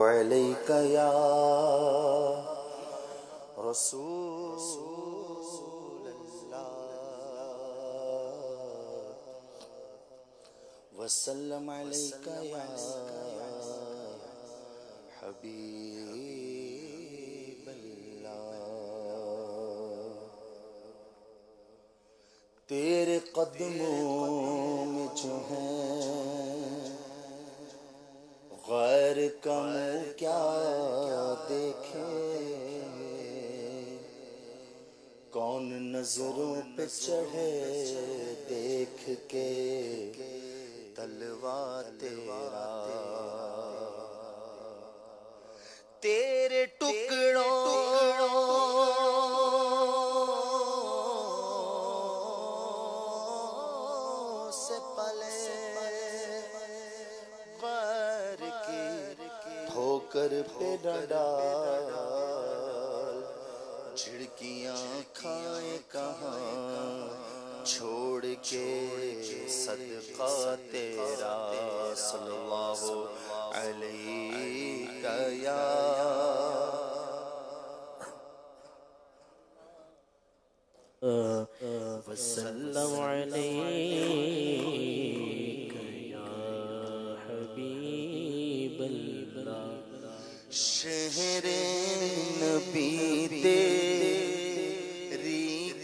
علیک یا رسول اللہ وسلم علیک یا حبیب اللہ تیرے قدموں میں جو ہیں غیر کا منہ کیا دیکھے کون نظروں پہ چڑھے دیکھ کے تلوا تیرا تیرے ٹکڑوں سے پلے غیر کی ٹھوکر پہ نہ ڈال جھڑکیاں کھائے کہاں چھوڑ کے صدقہ تیرا صلی اللہ علیہ یا وسلم علیک یا حبیب اللہ شہر نبی تیری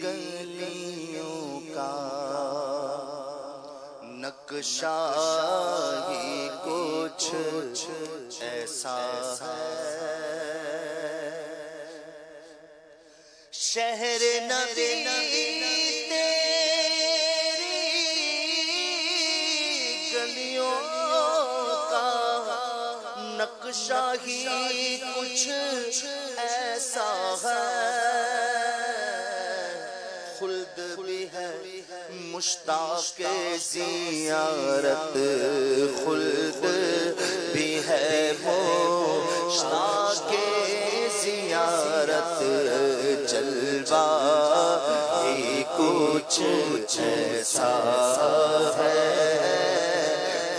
گلیوں کا نقشہ ہی کچھ ایسا ہے شہر نبی تیری گلیوں کا نقشہ ہی کچھ ایسا ہے خلد بھی ہے مشتاق زیارت خلد بھی ہے مشتاق زیارت جلوہ ہی کچھ ایسا ہے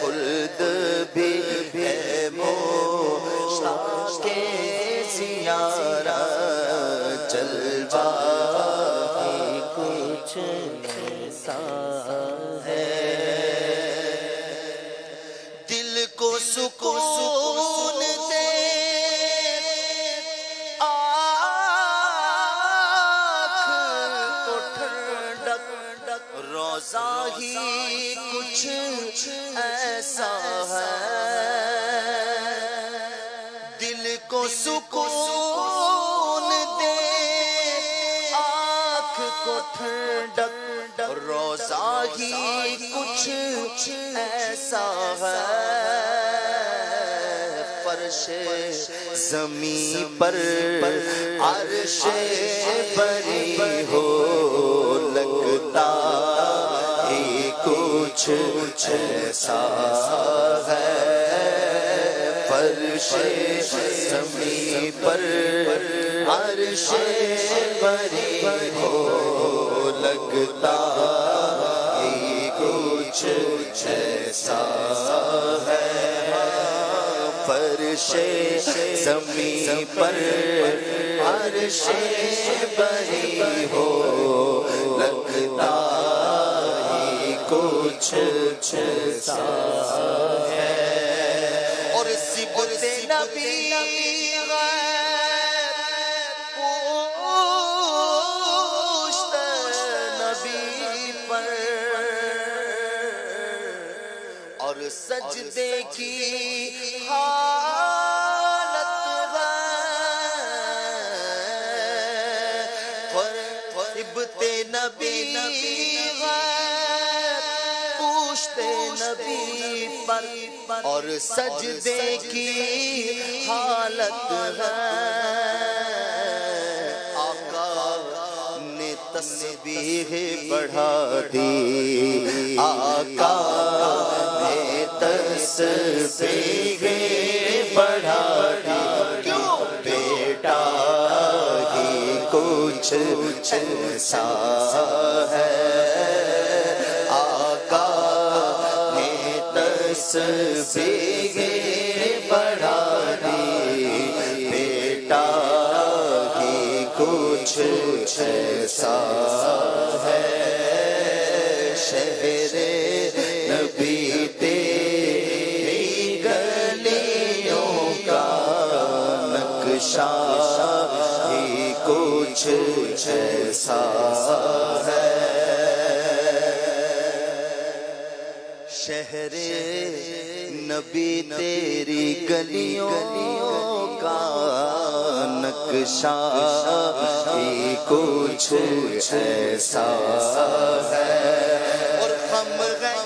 خلد بھی ہے مشتاق زیارت جلوہ ہی کچھ ایسا ہے دل کو سکون دے آنکھ کو ٹھنڈک روزہ ہی کچھ ایسا ہے دل کو سکون دے آنکھ کو ٹھنڈک روزہ ہی کچھ ایسا ہے فرش زمین پر عرش بری ہو لگتا ہی کچھ ایسا ہے فرش زمین پر عرش بری ہو لگتا ہی کچھ ایسا ہے فرش زمین پر عرش بری ہو لگتا ہی کچھ ایسا ہے اور صفت نبی سجدے کی حالت ہے فربتے نبی پوچھتے نبی پر اور سجدے کی حالت ہے آقا نے تسبیح بڑھا دی آقا تسبیح بڑھا دی کیوں بیٹا ہی کچھ ایسا ہے آقا نے تسبیح بڑھا دی کچھ ایسا ہے شہر نبی تیری گلیوں کا نقشہ ہی کچھ ایسا ہے شہر نبی تیری گلیوں کا نقشہ ہی کچھ ایسا ہے اور ہم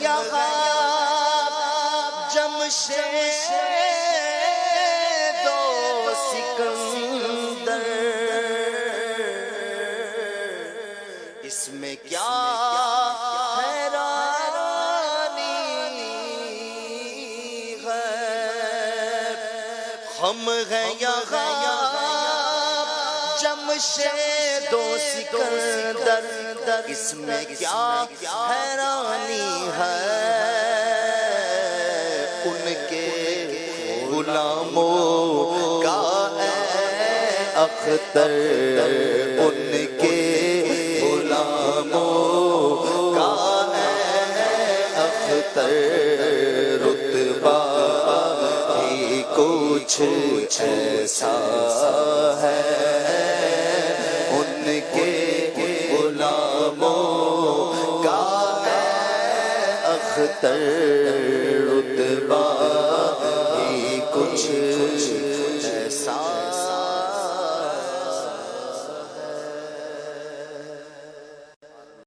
یہاں جمشید و سکندر اس میں کیا ہم ہیں یہاں جمشید و سکندر اس میں کیا حیرانی ہے ان کے غلاموں کا اے اختر ان کے غلاموں کا اے اختر رتبہ کچھ ایسا ہے ان کے غلاموں کا اختر رتبہ ہی کچھ ایسا